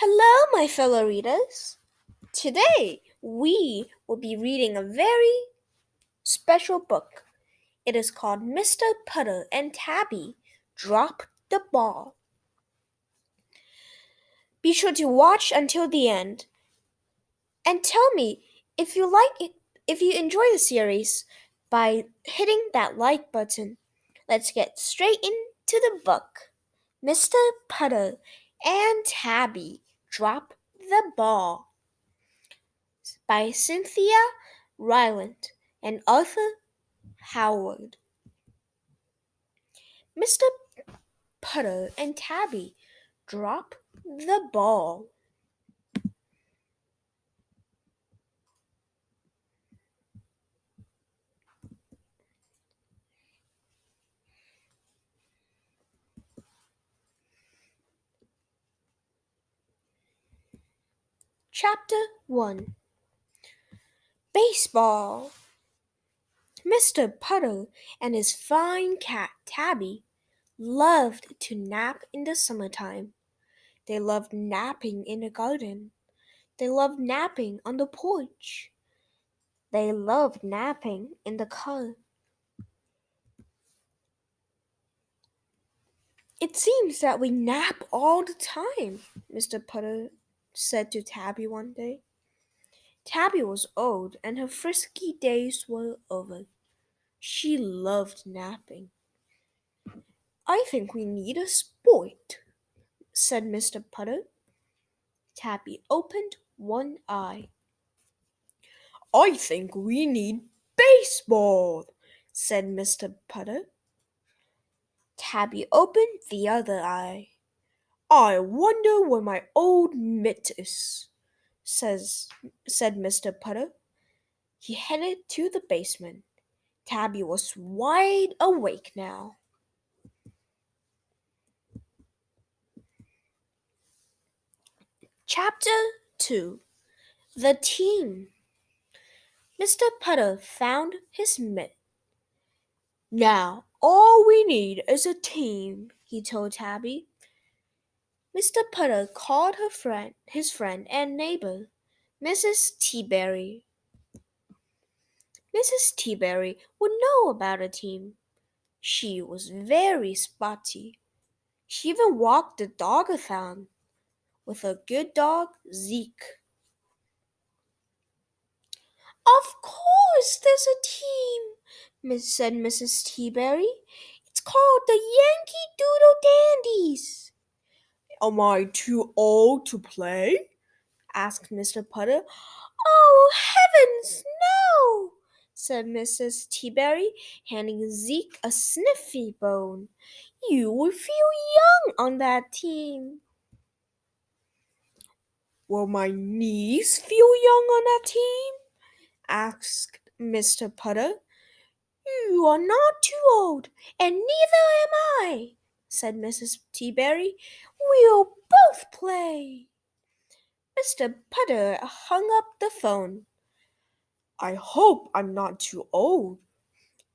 Hello, my fellow readers. Today we will be reading a very special book. It is called Mr. Puddle and Tabby Drop the Ball. Be sure to watch until the end and tell me if you like it, if you enjoy the series by hitting that like button. Let's get straight into the book. Mr. Puddle and Tabby Drop the Ball by Cynthia, Rylant, and Arthur Howard. Mr. Puddle and Tabby drop the ball. Chapter 1. Baseball. Mr. Puddle and his fine cat Tabby loved to nap in the summertime. They loved napping in the garden. They loved napping on the porch. They loved napping in the car. It seems that we nap all the time, Mr. Puddle said to Tabby one day. Tabby was old and her frisky days were over. She loved napping. I think we need a sport, said Mr. Puddle. Tabby opened one eye. I think we need baseball, said Mr. Puddle. Tabby opened the other eye. I wonder where my old mitt is, said Mr. Puddle. He headed to the basement. Tabby was wide awake now. Chapter 2. The Team. Mr. Puddle found his mitt. Now, all we need is a team, he told Tabby. Mr. Puddle called his friend and neighbor, Mrs. Teaberry. Mrs. Teaberry would know about a team. She was very spotty. She even walked the dog-a-thon with her good dog, Zeke. Of course there's a team, said Mrs. Teaberry. It's called the Yankee Doodle Dandies. Am I too old to play? Asked Mr. Puddle. Oh, heavens, no, said Mrs. Teaberry, handing Zeke a sniffy bone. You will feel young on that team. Will my knees feel young on that team? Asked Mr. Puddle. You are not too old, and neither am I, said Mrs. Teaberry. We'll both play. Mr. Puddle hung up the phone. I hope I'm not too old,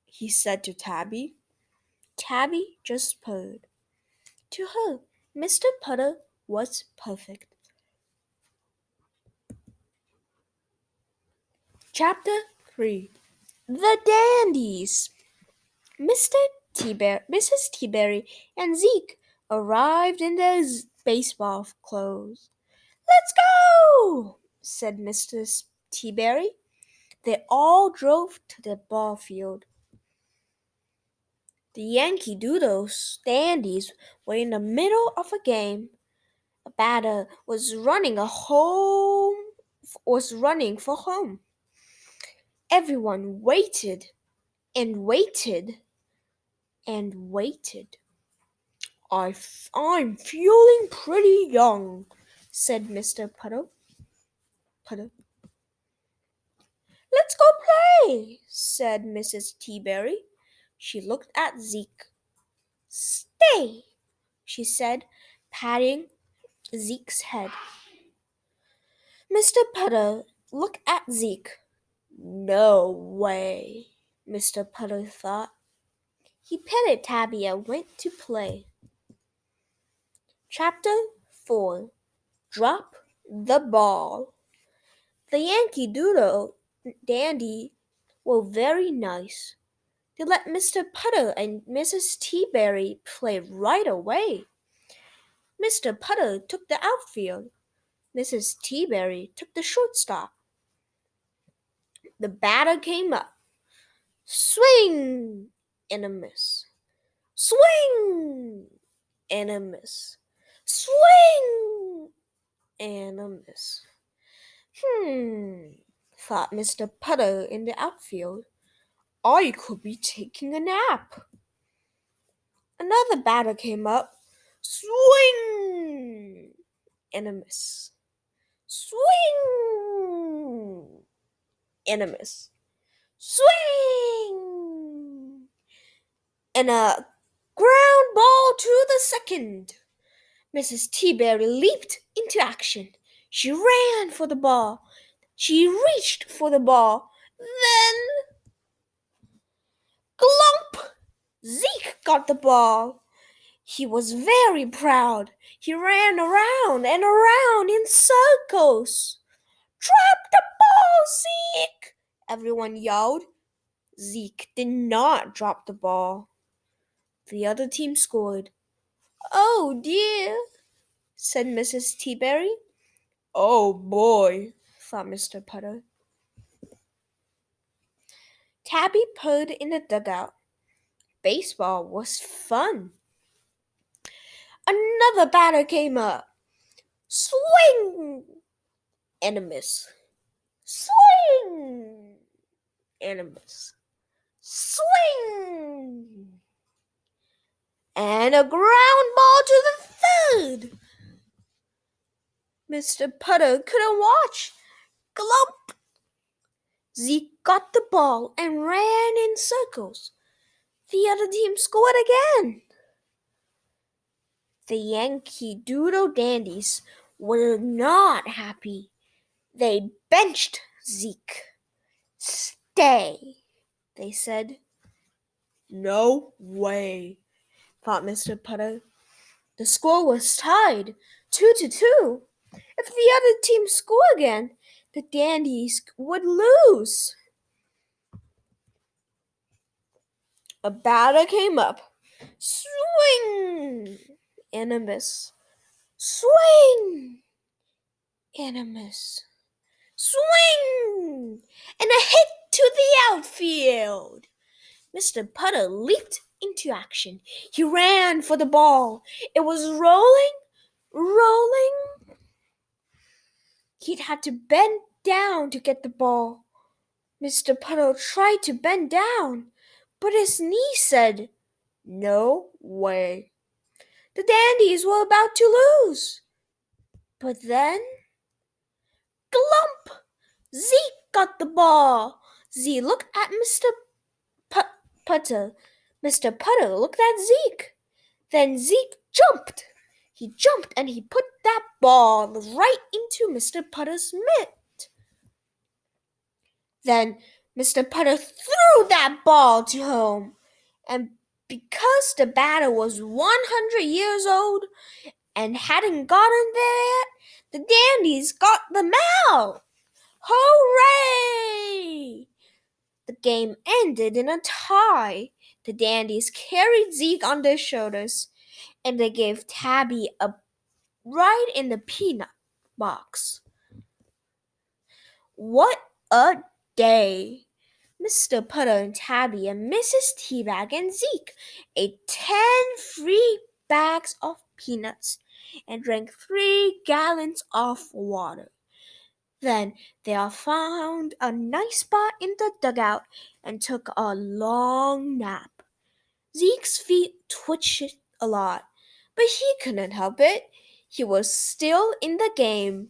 he said to Tabby. Tabby just purred. To her, Mr. Puddle was perfect. Chapter 3. The Dandies. Mrs. Teaberry and Zeke arrived in their baseball clothes. Let's go, said Mrs. Teaberry. They all drove to the ball field. The Yankee Doodles Dandies were in the middle of a game. A batter was running for home. Everyone waited and waited and waited. I'm feeling pretty young, said Mr. Puddle. Let's go play, said Mrs. Teaberry. She looked at Zeke. Stay, she said, patting Zeke's head. Mr. Puddle looked at Zeke. No way, Mr. Puddle thought. He petted Tabby and went to play. Chapter 4. drop the ball. The Yankee Doodle Dandy were very nice. They let Mr. Putter and Mrs. Teaberry play right away. Mr. Putter took the outfield. Mrs. Teaberry took the shortstop. The batter came up. Swing! And a miss. Swing! And a miss. Swing! And a miss. Thought Mr. Putter in the outfield. I could be taking a nap. Another batter came up. Swing! And a miss. Swing! And a miss. Swing! And a ground ball to the second. Mrs. Teaberry leaped into action. She ran for the ball. She reached for the ball. Then, glump! Zeke got the ball. He was very proud. He ran around and around in circles. Drop the ball, Zeke! Everyone yelled. Zeke did not drop the ball. The other team scored. Oh dear, said Mrs. Teaberry. Oh boy, thought Mr. Putter. Tabby purred in the dugout. Baseball was fun. Another batter came up. Swing! And a miss. Swing! And a miss. Swing! And a ground ball to the third. Mr. Putter couldn't watch. Glump! Zeke got the ball and ran in circles. The other team scored again. The Yankee Doodle Dandies were not happy. They benched Zeke. Stay, they said. No way, thought Mr. Putter. The score was tied, 2-2. If the other team scored again, the Dandies would lose. A batter came up. Swing! And a miss. Swing! And a miss. Swing! And a hit to the outfield. Mr. Putter leaped into action. He ran for the ball. It was rolling. He'd had to bend down to get the ball. Mr. Putter tried to bend down, but his knee said, no way. The Dandies were about to lose. But then, glump! Zeke got the ball. Zeke looked at Mr. Putter. Mr. Putter looked at Zeke. Then Zeke jumped. He jumped and he put that ball right into Mr. Putter's mitt. Then Mr. Putter threw that ball to home. And because the batter was 100 years old and hadn't gotten there yet, the Dandies got them out. Hooray! The game ended in a tie. The Dandies carried Zeke on their shoulders, and they gave Tabby a ride in the peanut box. What a day! Mr. Putter and Tabby and Mrs. Teabag and Zeke ate 10 free bags of peanuts and drank 3 gallons of water. Then they all found a nice spot in the dugout and took a long nap. Zeke's feet twitched a lot, but he couldn't help it. He was still in the game.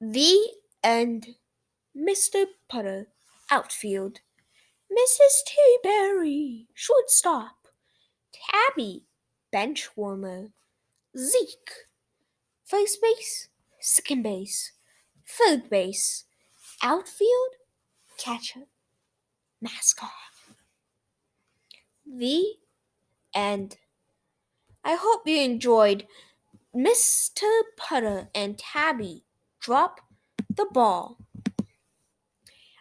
The end. Mr. Putter, outfield. Mrs. Teaberry, shortstop. Tabby, bench warmer. Zeke, first base, second base, third base, outfield, catcher, mascot. The end. I hope you enjoyed Mr. Putter and Tabby drop the ball?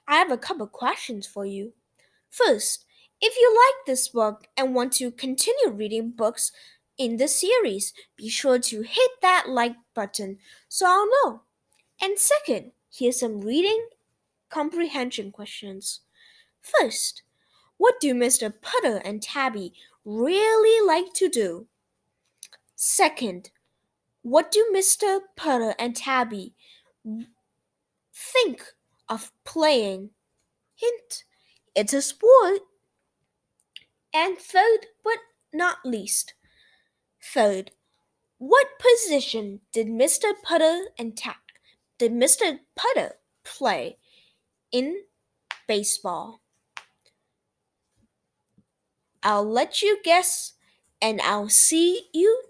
I have a couple questions for you. First, if you like this book and want to continue reading books in the series, be sure to hit that like button so I'll know. And second, here's some reading comprehension questions. First, what do Mr. Putter and Tabby really like to do? Second, what do Mr. Putter and Tabby think of playing? Hint, it's a sport. And third but not least, third, what position did Mr. Putter play in baseball? I'll let you guess and I'll see you